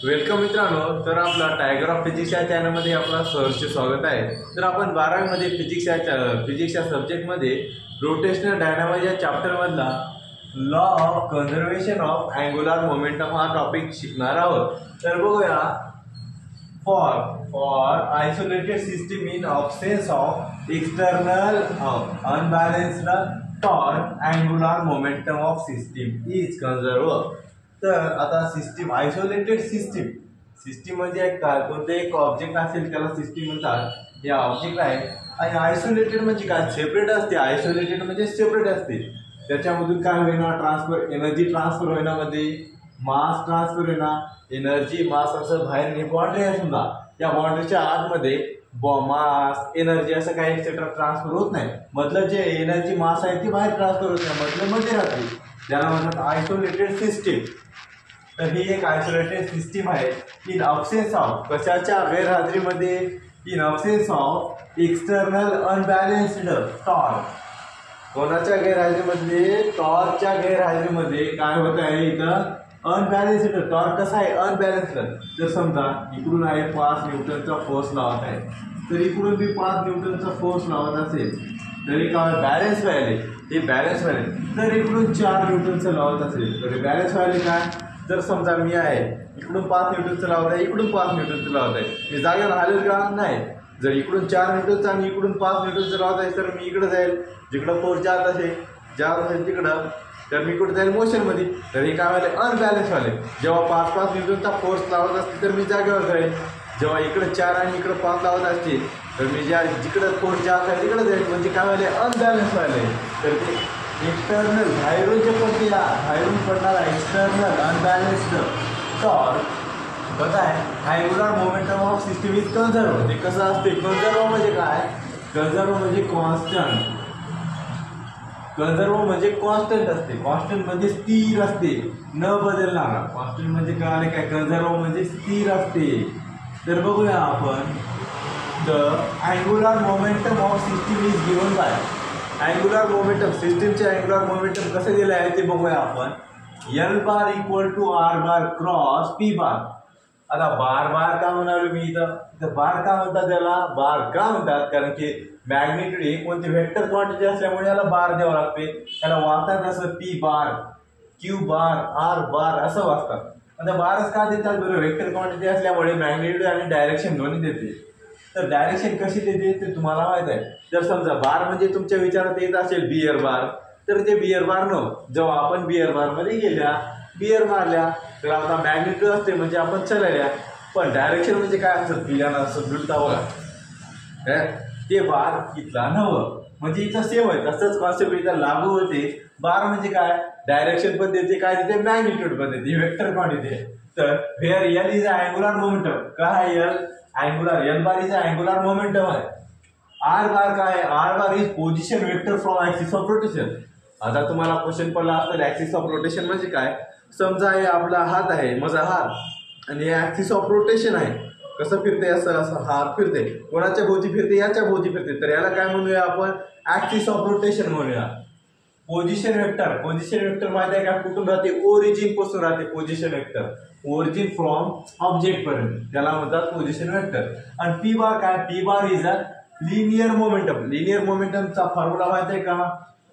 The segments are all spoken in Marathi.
वेलकम मित्रांनो, तर आपला टायगर ऑफ फिजिक्स या चॅनलमध्ये आपला सहर्ष स्वागत आहे। तर आपण 12वी मध्ये फिजिक्स या सब्जेक्टमध्ये रोटेशनल डायनामिक्स या चॅप्टरमधला law of conservation of angular momentum हा टॉपिक शिकणार आहोत। तर बघूया, for isolated system in absence of external unbalanced torque angular momentum of system is conserve. तर आता सिस्टीम, आयसोलेटेड सिस्टीम म्हणजे काय, कोणते एक ऑब्जेक्ट असेल त्याला सिस्टीम म्हणतात। हे ऑब्जेक्ट आहे आणि आयसोलेटेड म्हणजे काय, सेपरेट असते। आयसोलेटेड म्हणजे सेपरेट असते, त्याच्यामधून काय होईना, ट्रान्सफर एनर्जी ट्रान्सफर होईना, मध्ये मास ट्रान्सफर होईना, एनर्जी मास असं बाहेर बाउंड्री आहे समजा, त्या बाउंड्रीच्या आतमध्ये मास एनर्जी असं काही एक्सेट्रा ट्रान्सफर होत नाही। मतलब जे एनर्जी मास आहे ती बाहेर ट्रान्सफर होत नाही, मतलब मध्ये राहते, ज्याला म्हणतात आयसोलेटेड सिस्टीम। तर ही एक आयसोलेटेड सिस्टीम आहे इन ऑब्सेन्स ऑफ, कशाच्या गैरहाजरीमध्ये, in absence of external unbalanced torque. कोणाच्या गैरहाजरीमध्ये, टॉर्कच्या गैरहाजरीमध्ये काय होत आहे, इथं अनबॅलन्स्ड टॉर्क कसा आहे, अनबॅलन्स्ड। तर समजा इकडून आहे 5 न्यूटनचा फोर्स लावत आहे, तर इकडून मी 5 न्यूटनचा फोर्स लावत असेल तरी काय बॅलन्स व्हायले, हे बॅलन्स व्हायले। तर इकडून 4 न्यूटनचं लावत असेल तर बॅलन्स व्हायले काय। जर समजा मी आहे इकडून 5 न्यूटनचं लावत आहे, इकडून 5 न्यूटनचं लावत आहे, मी जागेवर हलेल का नाही। जर इकडून 4 न्यूटनचं आणि इकडून 5 न्यूटनचं लावत आहे तर मी इकडं जाईल, जिकडं फोर्स जात असेल तिकडं, तर मी इकडं जाईल मोशनमध्ये। तर हे काय व्हायला, अनबॅलन्स व्हायले। जेव्हा 5 न्यूटनचा फोर्स लावत असतील तर मी जागेवर जाईल, जेव्हा इकडं 4 आणि इकडं 5 लावत असतील तर मी जिकडं फोर्स जात आहे तिकडं जाईल, म्हणजे काय व्हायले, अनबॅलन्स व्हायले। तर ते एक्सटर्नल बाहेरून जे पडते, बाहेरून पडणारा एक्सटर्नल अनबॅलन्स्ड टॉर्क बघा आहे, angular momentum of system is conserve. ते कसं असते, कन्झर्व म्हणजे काय, कन्झर्व म्हणजे कॉन्स्टंट, कन्झर्व म्हणजे कॉन्स्टंट असते, कॉन्स्टंट म्हणजे स्थिर असते, न बदलणारा। कॉन्स्टंट म्हणजे काय, कन्झर्व म्हणजे स्थिर असते। तर बघूया आपण, the angular momentum of system is given by, angular momentum सिस्टमचे अँग्युलर मोमेंटम कसे दिले आहे ते बघूया आपण। L bar equal to R bar cross P bar. आता बार का म्हणालो मी, इथं बार का म्हणतात, त्याला बार का म्हणतात, कारण की मॅग्निट्यूड ही कोणती वेक्टर क्वांटिटी असल्यामुळे याला बार द्यावं लागते। त्याला वाचतात असं P bar, Q bar, R bar असं वाचतात। आता बारच का देतात बरं, वेक्टर क्वांटिटी असल्यामुळे मॅग्निट्यूड आणि डायरेक्शन दोन्ही देते। तर डायरेक्शन कशी देते ते तुम्हाला माहित आहे। जर समजा बार म्हणजे तुमच्या विचारात येत असेल बियर बार, तर ते बियर बार न, जेव्हा आपण बियर बार मध्ये गेल्या, बियर मारल्या, तर आता मॅग्निट्यूड असते म्हणजे आपण चलायल्या, पण डायरेक्शन म्हणजे काय असतं, पिल्यानं असं दुलता बघा, ते बार इथला नवं, म्हणजे इथं सेम आहे, तसंच कॉन्सेप्ट इथं लागू होते। बार म्हणजे काय, डायरेक्शन पण देते, काय देते, मॅग्निट्यूड पण देते, वेक्टर क्वांटिटी आहे। तर where L is angular momentum, काय L angular, L bar is angular momentum आहे। आर बार काय, R bar is position vector from axis of rotation. आता तुम्हाला क्वेश्चन पडला असेल ऍक्सिस ऑफ रोटेशन म्हणजे काय। समजा हे आपला हात आहे, माझा हात, आणि हे ऍक्सिस ऑफ रोटेशन आहे, कसं फिरते, असं असं हात फिरते, कोणाच्या भोवती फिरते, याच्या भोवती फिरते, तर याला काय म्हणूया आपण, ऍक्सिस ऑफ रोटेशन म्हणूया। पोझिशन वेक्टर माहिती आहे का, कुठून राहते, ओरिजिन पासून राहते position vector, origin from object पर्यंत, त्याला म्हणतात पोझिशन वेक्टर। आणि पी बार काय, P bar is a linear momentum. Linear मोमेंटमचा फॉर्म्युला माहिती आहे का,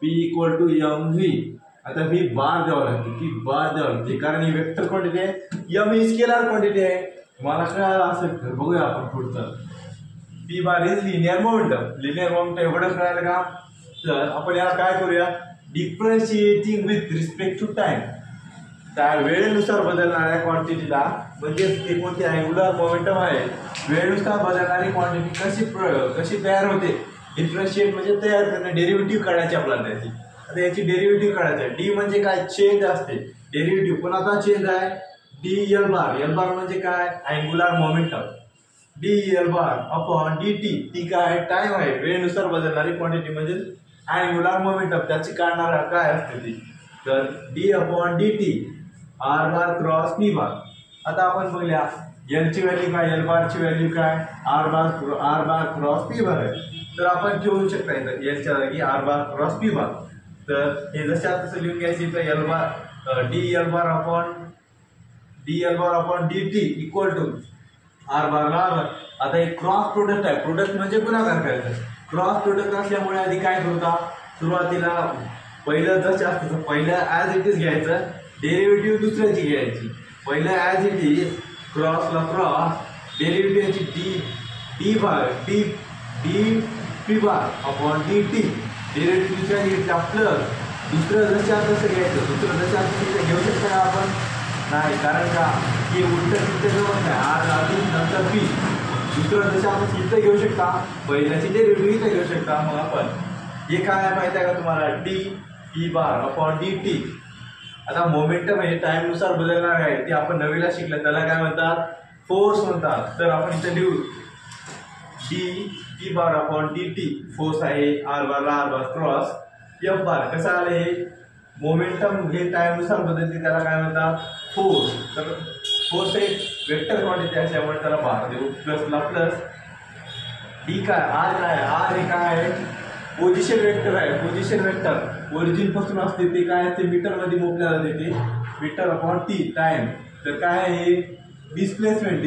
P equal to M V. आता व्ही बार द्यावं लागते, पी बार द्यावं लागते, कारण ही वेक्टर क्वांटिटी आहे, एम ही स्केलर क्वांटिटी आहे। तुम्हाला काय असेल तर बघूया आपण पुढचं, P bar is linear momentum. Linear momentum एवढं कळालं का, तर आपण याला काय करूया, differentiating with respect to time, त्या वेळेनुसार बदलणाऱ्या क्वांटिटीला, म्हणजे ते कोणती अँग्युलर मोमेंटम आहे, वेळेनुसार बदलणारी क्वांटिटी कशी तयार होते, डिफरन्शिएट म्हणजे तयार करणे, डेरिव्हेटिव्ह काढायची आपल्याला त्याची। आता याची डेरिव्हेटिव्ह काढायची आहे, डी म्हणजे काय, चेंज असते, डेरिव्हेटिव्ह कोणाचा चेंज आहे, डी एल बार, एल बार म्हणजे काय, angular momentum, D L bar upon D T, T काय, टाइम आहे, वेळेनुसार बदलणारी क्वांटिटी म्हणजे अँग्युलर मोमेंटम, त्याची काढणारा काय असते ती, तर D upon D T R bar cross P bar. आता आपण बघूया एल ची व्हॅल्यू काय, एल बार ची व्हॅल्यू काय, R bar cross P bar आहे। तर आपण ठेवू शकता इथं एलच्या जागी R bar cross P bar. तर हे जसं तसं लिहून घ्यायची, तर L bar D L bar upon dl bar upon dt equal to r bar ला r. आता हे क्रॉस प्रोडक्ट आहे, प्रोडक्ट म्हणजे गुणाकार करायचा. क्रॉस प्रोडक्ट असल्यामुळे आधी काय करूता, सुरुवातीला पहिलं जसं असतं पहिलं ॲज इट इज घ्यायचं, डेरिव्हेटिव्ह दुसऱ्याची घ्यायची. पहिलं ॲज इट इज क्रॉसला क्रॉस, डेरिव्हेटिव्हची D bar D P bar upon D T, derivative दुसऱ्या घ्यायचा प्लस दुसरं जसं तसं घ्यायचं. दुसरं जसं तिथे घेऊ शकता का आपण? नाही, कारण का की उलट तिथे जवळ नाही, आज आधी नंतर पी. दुसरं जसं आपण इथं घेऊ शकता, पहिल्याची डेरिव्हेटिव्ह इथं घेऊ शकता. मग आपण हे काय माहिती आहे का तुम्हाला, D P bar upon D T. आता मोमेंटम हे टाईमनुसार बदलणार आहे, ते आपण नवीला शिकलं, त्याला काय म्हणतात, फोर्स म्हणतात. तर आपण इथं लिहू D P bar upon D T, force आहे, R bar cross F bar. कसं आलं हे मोमेंटम हे टाईमनुसार बदलते, त्याला काय म्हणतात, फोर्स. तर फोर्स हे वेक्टर क्वांटिटी असल्यामुळे त्याला बार देऊ, प्लसला प्लस. डी काय, आर काय, आर हे काय आहे, पोझिशन वेक्टर आहे. पोझिशन वेक्टर ओरिजिन पासून असते, ते काय ते मीटर मध्ये मोजल्या जाते, ते मीटर अपॉन टी टाइम. तर काय आहे डिस्प्लेसमेंट,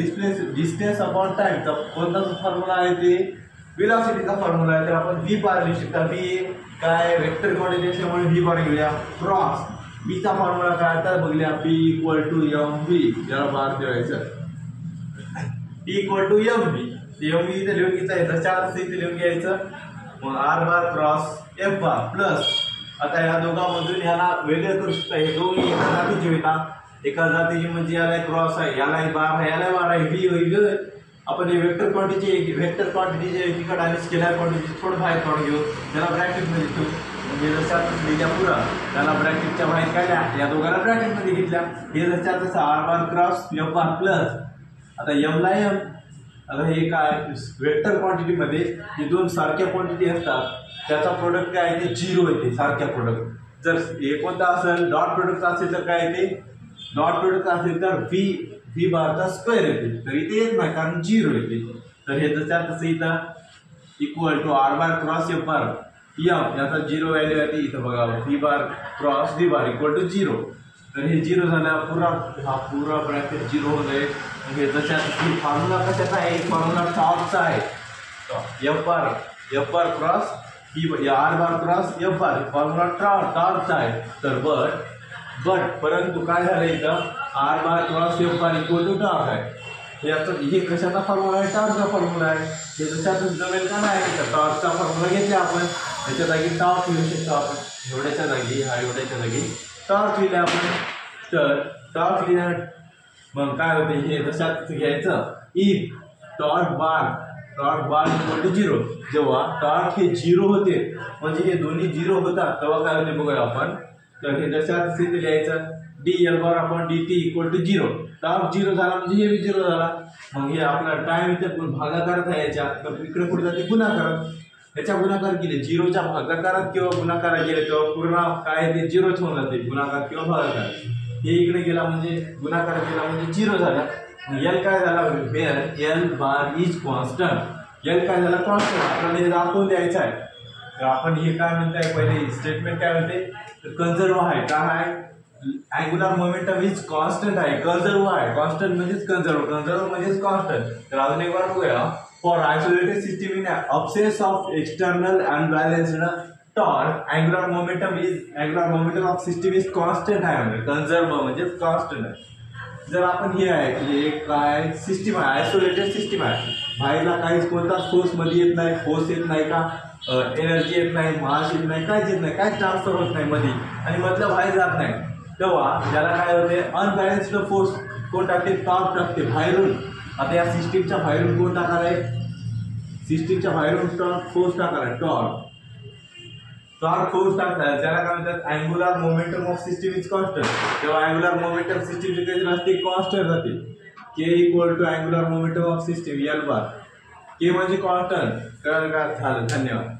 डिस्टन्स अपॉन टाइम. तर कोणता फॉर्म्युला आहे, ते वेलॉसिटीचा फॉर्म्युला आहे. तर आपण व्ही बार लिहू शकता. व्ही काय वेक्टर क्वांटिटी असल्यामुळे व्ही बार घेऊया. क्रॉस व्हीचा फॉर्म्युला काय आता बघूया, P equal to M V, याला बार ठेवायचं. P equal to M V, M V इथे लिहून घ्यायचं, चार इथे लिहून घ्यायचं. मग R bar cross F bar plus. आता या दोघांमधून याला वेगळे करू शकता. हे दोन्ही एका जातीचे होता, एका जातीची म्हणजे याला क्रॉस आहे, याला बार आहे, याला बार आहे, व्ही होईल. आपण हे वेक्टर क्वांटिटीचे एकीकडे आणि स्केलर क्वांटिटी थोडं बाहेर काढून घेऊ, त्याला ब्रॅकेटमध्ये ठेवू. म्हणजे जसं लिहिल्या पुरा त्याला ब्रॅकेटच्या बाहेर काढल्या, या दोघांना ब्रॅकेटमध्ये घेतल्या. हे जसं तसं R bar cross F bar plus. आता एमला एम. आता हे काय वेक्टर क्वांटिटीमध्ये जे दोन सारख्या क्वांटिटी असतात त्याचा प्रोडक्ट काय आहे, ते झिरो येते, सारख्या प्रोडक्ट. जर हे कोणता असेल डॉट प्रोडक्ट असेल तर काय येते, डॉट प्रोडक्ट असेल तर व्ही बारचा स्क्वेअर येते. तर इथे येत नाही कारण झिरो येते. तर हे जसं तसं इथं equal to R bar cross F bar M, याचा झिरो व्हॅल्यू येते इथं बघा, V bar cross V bar equal to zero. तर हे झिरो झालं, हा पूरा ब्रॅकेट झिरो होत आहे. म्हणजे जशात फॉर्म्युला कशाचा आहे, फॉर्म्युला टॉर्कचा आहे. एफ बार क्रॉस ही R bar cross F bar formula टॉर्कचा आहे. तर बट परंतु काय झालं इथं, R bar cross F bar equal to torque आहे. हे कशाचा फॉर्म्युला आहे, टॉर्कचा फॉर्म्युला आहे. हे जशातच जमेल का नाही, तर टॉर्कचा फॉर्म्युला घेतला आपण, त्याच्या जागी टॉर्क लिहू शकतो आपण. एवढ्याच्या जागी एवढ्याच्या जागी टॉर्क लिहिलं आपण. तर टॉर्क लिहिणार मग काय होते, हे जशात घ्यायचं, if torque bar equal to zero. जेव्हा टॉर्क हे झिरो होते, म्हणजे हे दोन्ही झिरो होतात, तेव्हा काय होते बघूया आपण. तर हे जशात सिद्ध लिहायचं, D L bar upon D T equal to zero. Torque zero झाला म्हणजे हे बी झिरो झाला. मग हे आपला टाइम इथे भागाकारात आहे याच्या, तर इकडे कुठे जाते गुणाकारात. याच्या गुणाकार केले, झिरोच्या भागाकारात किंवा गुणाकारात गेले तेव्हा पूर्ण काय ते झिरोच होऊन जाते, गुणाकार किंवा भागाकार. हे इकडे गेला म्हणजे गुणाकार केला म्हणजे झिरो झाला. एल काय झाला, where L bar is constant. L काय झाला, कॉन्स्टंट. आपल्याला हे दाखवून द्यायचं आहे. तर आपण हे काय म्हणताय, पहिले स्टेटमेंट काय म्हणते, कन्झर्व आहे. काय आहे, अँग्युलर मोमेंटम इज कॉन्स्टंट आहे, कन्झर्व आहे. कॉन्स्टंट म्हणजेच कन्झर्व म्हणजेच कॉन्स्टंट. तर अजून एक बार बघूया. For isolated system in absence of external unbalanced torque angular momentum of system is constant आहे. कन्झर्व म्हणजेच कॉन्स्टंट आहे. जर आपण हे आहे की एक काय सिस्टम आहे, आयसोलेटेड सिस्टम आहे, बाहेरला काहीच कोणता सोर्स मध्ये येत नाही, फोर्स येत नाही का, एनर्जी येत नाही, मास येत नाही, काहीच येत नाही, काहीच ट्रान्सफर होत नाही मध्ये, आणि मधलं बाहेर जात नाही, तेव्हा त्याला काय होते, अनबॅलन्स्ड फोर्स कोण टाकते, टॉर्क टाकते बाहेरून. आता या सिस्टीमच्या बाहेरून कोण टाकणार आहे, सिस्टीमच्या बाहेरून फोर्स टाकणार आहे, टॉर्क फोर्स टाकतात. त्याला काय म्हणतात, angular momentum of system is constant. तेव्हा अँग्युलर मोमेंटम सिस्टमची काही नसते, कॉन्स्टंट राहते. K equal to angular momentum of system L bar. K म्हणजे कॉन्स्टंट. कळलं का, झालं, धन्यवाद.